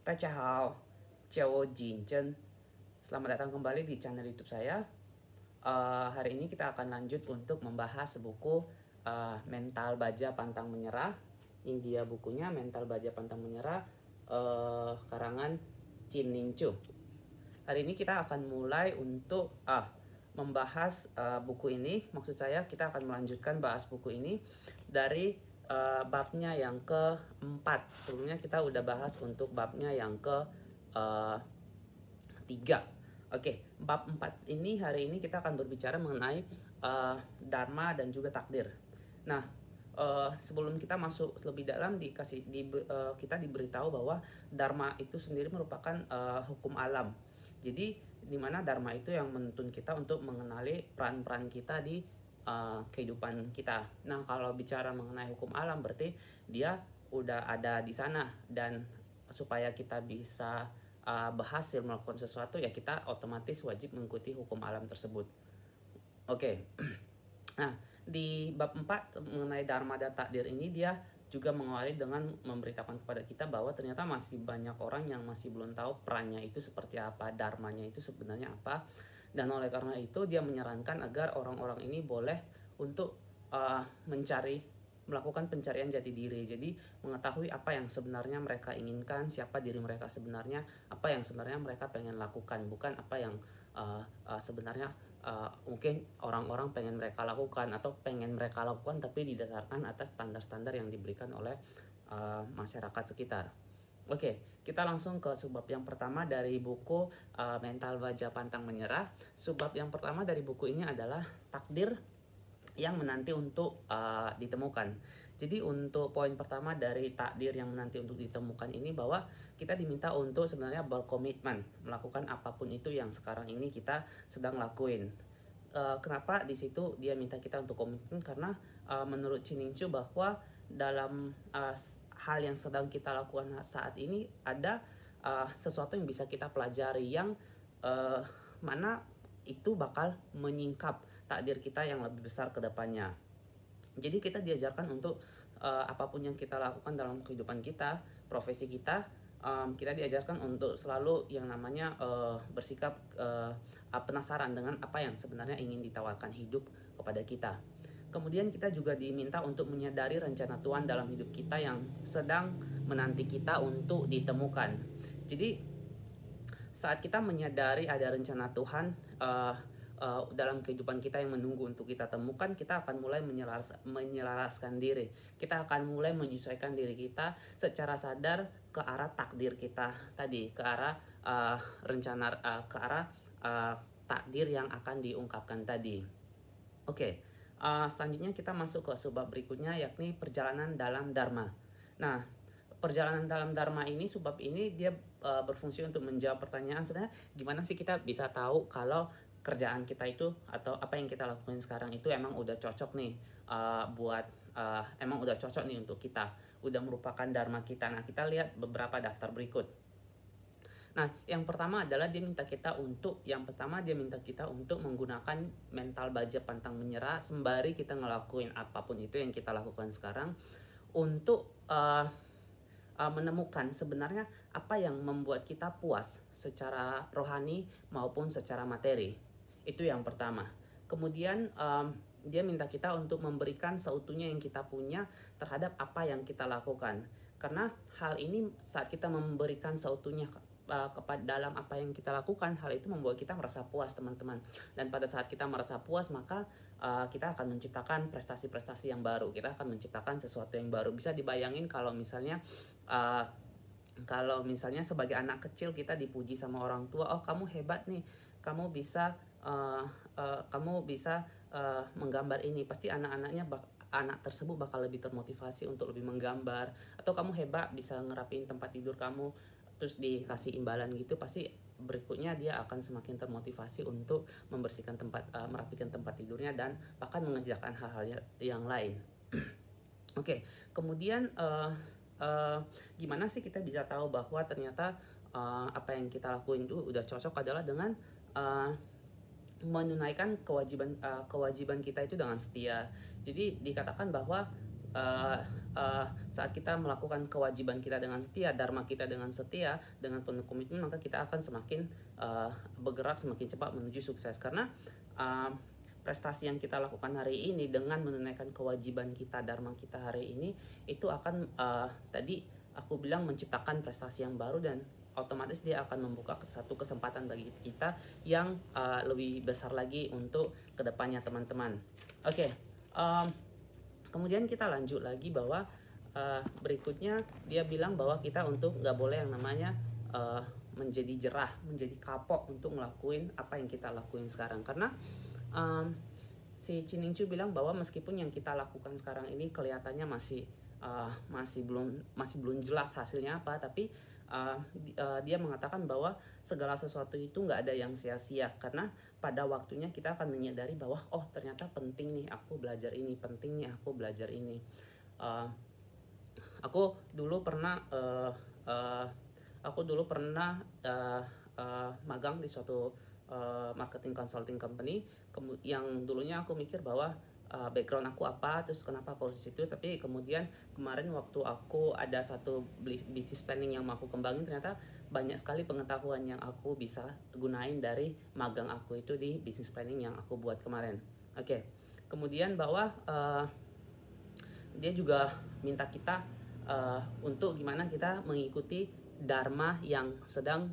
Kacau, Ciao Jinchen. Selamat datang kembali di channel YouTube saya. Hari ini kita akan lanjut untuk membahas buku Mental Baja Pantang Menyerah. Ini dia bukunya, Mental Baja Pantang Menyerah, karangan Chin Ning Chu. Hari ini kita akan mulai untuk membahas buku ini. Maksud saya kita akan melanjutkan bahas buku ini dari babnya yang keempat. Sebelumnya kita udah bahas untuk babnya yang ketiga. Oke, bab 4 ini hari ini kita akan berbicara mengenai dharma dan juga takdir. Nah, sebelum kita masuk lebih dalam kita diberitahu bahwa dharma itu sendiri merupakan hukum alam. Jadi di mana dharma itu yang menuntun kita untuk mengenali peran-peran kita di kehidupan kita. Nah, kalau bicara mengenai hukum alam berarti dia udah ada di sana, dan supaya kita bisa berhasil melakukan sesuatu ya kita otomatis wajib mengikuti hukum alam tersebut. Oke. Nah, di bab 4 mengenai dharma dan takdir ini dia juga mengawali dengan memberitakan kepada kita bahwa ternyata masih banyak orang yang masih belum tahu perannya itu seperti apa, dharmanya itu sebenarnya apa. Dan oleh karena itu dia menyarankan agar orang-orang ini boleh untuk melakukan pencarian jati diri. Jadi mengetahui apa yang sebenarnya mereka inginkan, siapa diri mereka sebenarnya, apa yang sebenarnya mereka pengen lakukan, bukan apa yang sebenarnya mungkin orang-orang pengen mereka lakukan atau pengen mereka lakukan tapi didasarkan atas standar-standar yang diberikan oleh masyarakat sekitar. Oke, kita langsung ke subbab yang pertama dari buku Mental Baja Pantang Menyerah. Subbab yang pertama dari buku ini adalah takdir yang menanti untuk ditemukan. Jadi untuk poin pertama dari takdir yang menanti untuk ditemukan ini bahwa kita diminta untuk sebenarnya berkomitmen melakukan apapun itu yang sekarang ini kita sedang lakuin. Kenapa di situ dia minta kita untuk komitmen? Karena menurut Chin Ning Chu bahwa dalam hal yang sedang kita lakukan saat ini ada sesuatu yang bisa kita pelajari yang mana itu bakal menyingkap takdir kita yang lebih besar ke depannya. Jadi kita diajarkan untuk apapun yang kita lakukan dalam kehidupan kita, profesi kita, kita diajarkan untuk selalu yang namanya bersikap penasaran dengan apa yang sebenarnya ingin ditawarkan hidup kepada kita. Kemudian kita juga diminta untuk menyadari rencana Tuhan dalam hidup kita yang sedang menanti kita untuk ditemukan. Jadi saat kita menyadari ada rencana Tuhan dalam kehidupan kita yang menunggu untuk kita temukan, kita akan mulai menyelaraskan diri. Kita akan mulai menyesuaikan diri kita secara sadar ke arah takdir kita tadi, ke arah rencana, ke arah takdir yang akan diungkapkan tadi. Oke. Selanjutnya kita masuk ke subbab berikutnya, yakni perjalanan dalam dharma. Nah, perjalanan dalam dharma ini, subbab ini dia berfungsi untuk menjawab pertanyaan sebenarnya gimana sih kita bisa tahu kalau kerjaan kita itu atau apa yang kita lakukan sekarang itu emang udah cocok nih emang udah cocok nih untuk kita, udah merupakan dharma kita. Nah, kita lihat beberapa daftar berikut. Nah, yang pertama adalah dia minta kita untuk menggunakan mental baja pantang menyerah sembari kita ngelakuin apapun itu yang kita lakukan sekarang untuk menemukan sebenarnya apa yang membuat kita puas secara rohani maupun secara materi. Itu yang pertama. Kemudian dia minta kita untuk memberikan seutuhnya yang kita punya terhadap apa yang kita lakukan. Karena hal ini saat kita memberikan seutuhnya kepada dalam apa yang kita lakukan, hal itu membuat kita merasa puas, teman-teman. Dan pada saat kita merasa puas, maka kita akan menciptakan prestasi-prestasi yang baru. Kita akan menciptakan sesuatu yang baru. Bisa dibayangin kalau misalnya sebagai anak kecil kita dipuji sama orang tua, oh kamu hebat nih, kamu bisa menggambar ini, pasti anak tersebut bakal lebih termotivasi untuk lebih menggambar. Atau kamu hebat bisa ngerapiin tempat tidur kamu, terus dikasih imbalan gitu, pasti berikutnya dia akan semakin termotivasi untuk merapikan tempat tidurnya dan bahkan mengerjakan hal-hal yang lain. Oke, kemudian gimana sih kita bisa tahu bahwa ternyata apa yang kita lakuin itu udah cocok adalah dengan menunaikan kewajiban kita itu dengan setia. Jadi dikatakan bahwa uh, saat kita melakukan kewajiban kita dengan setia, dharma kita dengan setia, dengan penuh komitmen, maka kita akan semakin bergerak semakin cepat menuju sukses. Karena prestasi yang kita lakukan hari ini dengan menunaikan kewajiban kita, dharma kita hari ini, itu akan tadi aku bilang menciptakan prestasi yang baru, dan otomatis dia akan membuka satu kesempatan bagi kita yang lebih besar lagi untuk kedepannya, teman-teman. Oke, kemudian kita lanjut lagi bahwa berikutnya dia bilang bahwa kita untuk nggak boleh yang namanya menjadi jerah, menjadi kapok untuk ngelakuin apa yang kita lakuin sekarang. Karena si Chining Chu bilang bahwa meskipun yang kita lakukan sekarang ini kelihatannya masih belum jelas hasilnya apa, tapi dia mengatakan bahwa segala sesuatu itu nggak ada yang sia-sia, karena pada waktunya kita akan menyadari bahwa oh ternyata penting nih aku belajar ini, penting nih aku belajar ini. Aku dulu pernah magang di suatu marketing consulting company yang dulunya aku mikir bahwa background aku apa, terus kenapa aku harus di situ. Tapi kemudian kemarin waktu aku ada satu business planning yang mau aku kembangin, ternyata banyak sekali pengetahuan yang aku bisa gunain dari magang aku itu di business planning yang aku buat kemarin. Oke. Kemudian bahwa dia juga minta kita untuk gimana kita mengikuti dharma yang sedang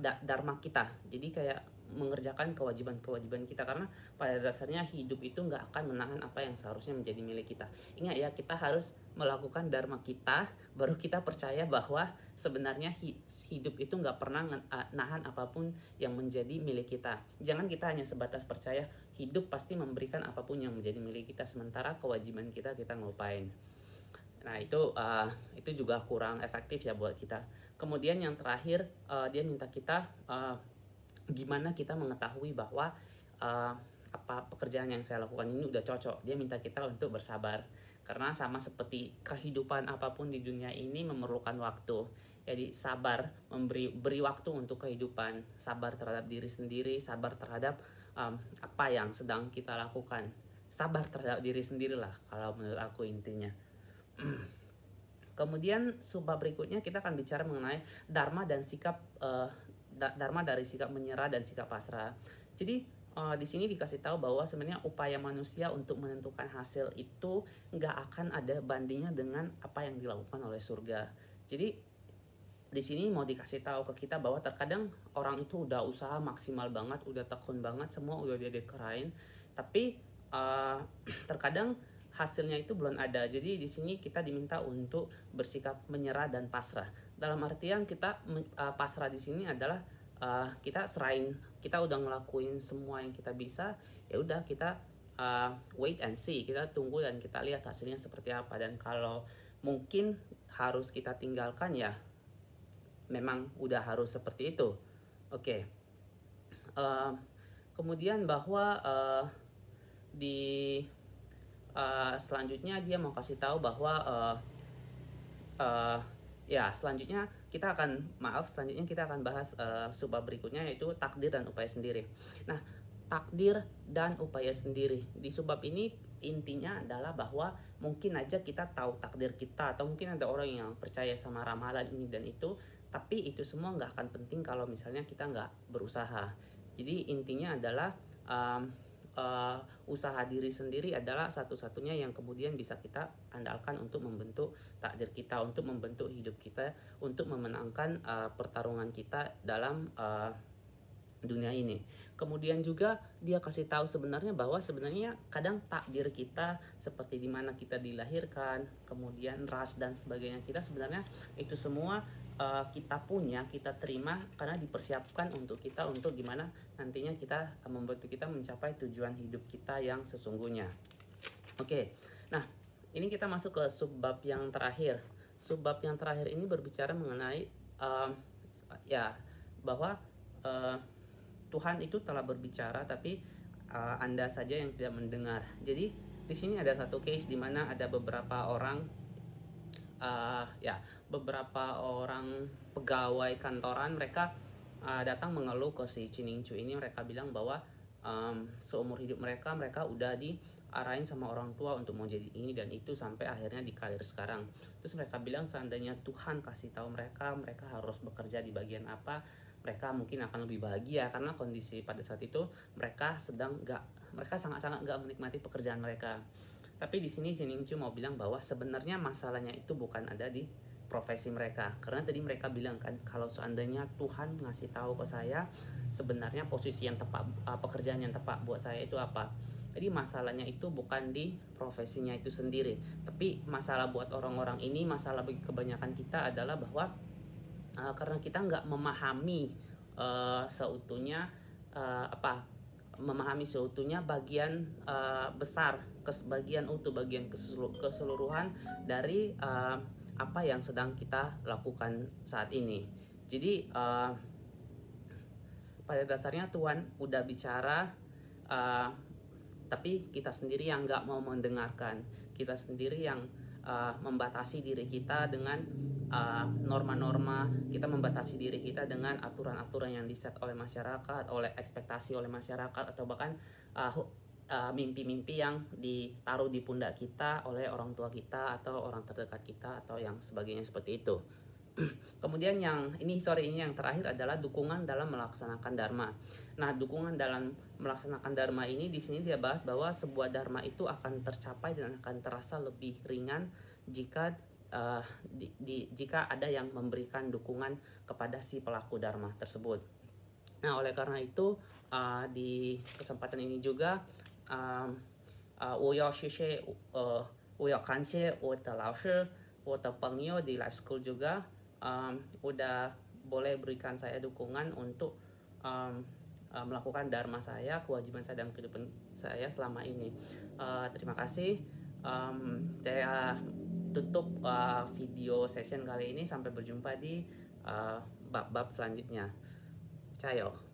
dharma kita. Jadi kayak mengerjakan kewajiban-kewajiban kita, karena pada dasarnya hidup itu nggak akan menahan apa yang seharusnya menjadi milik kita. Ingat ya, kita harus melakukan dharma kita, baru kita percaya bahwa sebenarnya hidup itu nggak pernah nahan apapun yang menjadi milik kita. Jangan kita hanya sebatas percaya hidup pasti memberikan apapun yang menjadi milik kita, sementara kewajiban kita ngelupain. Nah itu juga kurang efektif ya buat kita. Kemudian yang terakhir dia minta kita gimana kita mengetahui bahwa apa pekerjaan yang saya lakukan ini udah cocok. Dia minta kita untuk bersabar, karena sama seperti kehidupan apapun di dunia ini memerlukan waktu. Jadi sabar, beri waktu untuk kehidupan, sabar terhadap diri sendiri, sabar terhadap apa yang sedang kita lakukan. Sabar terhadap diri sendirilah kalau menurut aku intinya. Kemudian subbab berikutnya kita akan bicara mengenai dharma dan sikap dharma dari sikap menyerah dan sikap pasrah. Jadi di sini dikasih tahu bahwa sebenarnya upaya manusia untuk menentukan hasil itu nggak akan ada bandingnya dengan apa yang dilakukan oleh surga. Jadi di sini mau dikasih tahu ke kita bahwa terkadang orang itu udah usaha maksimal banget, udah tekun banget, semua udah dia dekerain, tapi terkadang hasilnya itu belum ada. Jadi di sini kita diminta untuk bersikap menyerah dan pasrah. Dalam artian kita pasrah di sini adalah kita serahin, kita udah ngelakuin semua yang kita bisa, ya udah kita wait and see, kita tunggu dan kita lihat hasilnya seperti apa. Dan kalau mungkin harus kita tinggalkan, ya memang udah harus seperti itu. Oke. Kemudian bahwa di selanjutnya dia mau kasih tahu bahwa selanjutnya kita akan bahas subbab berikutnya, yaitu takdir dan upaya sendiri. Nah, takdir dan upaya sendiri di subbab ini intinya adalah bahwa mungkin aja kita tahu takdir kita, atau mungkin ada orang yang percaya sama ramalan ini dan itu, tapi itu semua nggak akan penting kalau misalnya kita nggak berusaha. Jadi intinya adalah usaha diri sendiri adalah satu-satunya yang kemudian bisa kita andalkan untuk membentuk takdir kita, untuk membentuk hidup kita, untuk memenangkan pertarungan kita dalam dunia ini. Kemudian juga dia kasih tahu sebenarnya bahwa sebenarnya kadang takdir kita seperti di mana kita dilahirkan, kemudian ras dan sebagainya kita, sebenarnya itu semua kita punya, kita terima karena dipersiapkan untuk kita, untuk gimana nantinya kita membantu kita mencapai tujuan hidup kita yang sesungguhnya. Oke. Nah, ini kita masuk ke subbab yang terakhir. Subbab yang terakhir ini berbicara mengenai bahwa Tuhan itu telah berbicara, tapi Anda saja yang tidak mendengar. Jadi di sini ada satu case di mana ada beberapa orang pegawai kantoran, mereka datang mengeluh ke si Chining Chu ini. Mereka bilang bahwa seumur hidup mereka udah arahin sama orang tua untuk mau jadi ini dan itu sampai akhirnya di karir sekarang. Terus mereka bilang seandainya Tuhan kasih tahu mereka harus bekerja di bagian apa, mereka mungkin akan lebih bahagia karena kondisi pada saat itu mereka sangat-sangat nggak menikmati pekerjaan mereka. Tapi di sini Jening Chu mau bilang bahwa sebenarnya masalahnya itu bukan ada di profesi mereka, karena tadi mereka bilang kan kalau seandainya Tuhan ngasih tahu ke saya sebenarnya posisi yang tepat, pekerjaan yang tepat buat saya itu apa. Jadi masalahnya itu bukan di profesinya itu sendiri, tapi masalah buat orang-orang ini, masalah bagi kebanyakan kita adalah bahwa karena kita nggak memahami seutuhnya apa memahami seutuhnya bagian besar, bagian utuh, bagian keseluruhan dari apa yang sedang kita lakukan saat ini. Jadi pada dasarnya Tuhan udah bicara, tapi kita sendiri yang nggak mau mendengarkan, kita sendiri yang membatasi diri kita dengan norma-norma, kita membatasi diri kita dengan aturan-aturan yang diset oleh masyarakat, oleh ekspektasi oleh masyarakat, atau bahkan mimpi-mimpi yang ditaruh di pundak kita oleh orang tua kita atau orang terdekat kita atau yang sebagainya seperti itu. Kemudian yang terakhir adalah dukungan dalam melaksanakan dharma. Nah, dukungan dalam melaksanakan dharma ini di sini dia bahas bahwa sebuah dharma itu akan tercapai dan akan terasa lebih ringan jika jika ada yang memberikan dukungan kepada si pelaku dharma tersebut. Nah, oleh karena itu di kesempatan ini juga 我要谢谢我要感谢我的老师，我的朋友di Life School juga udah boleh berikan saya dukungan untuk melakukan dharma saya, kewajiban saya dalam kehidupan saya selama ini. Terima kasih. Saya tutup video session kali ini, sampai berjumpa di bab-bab selanjutnya. Cayo.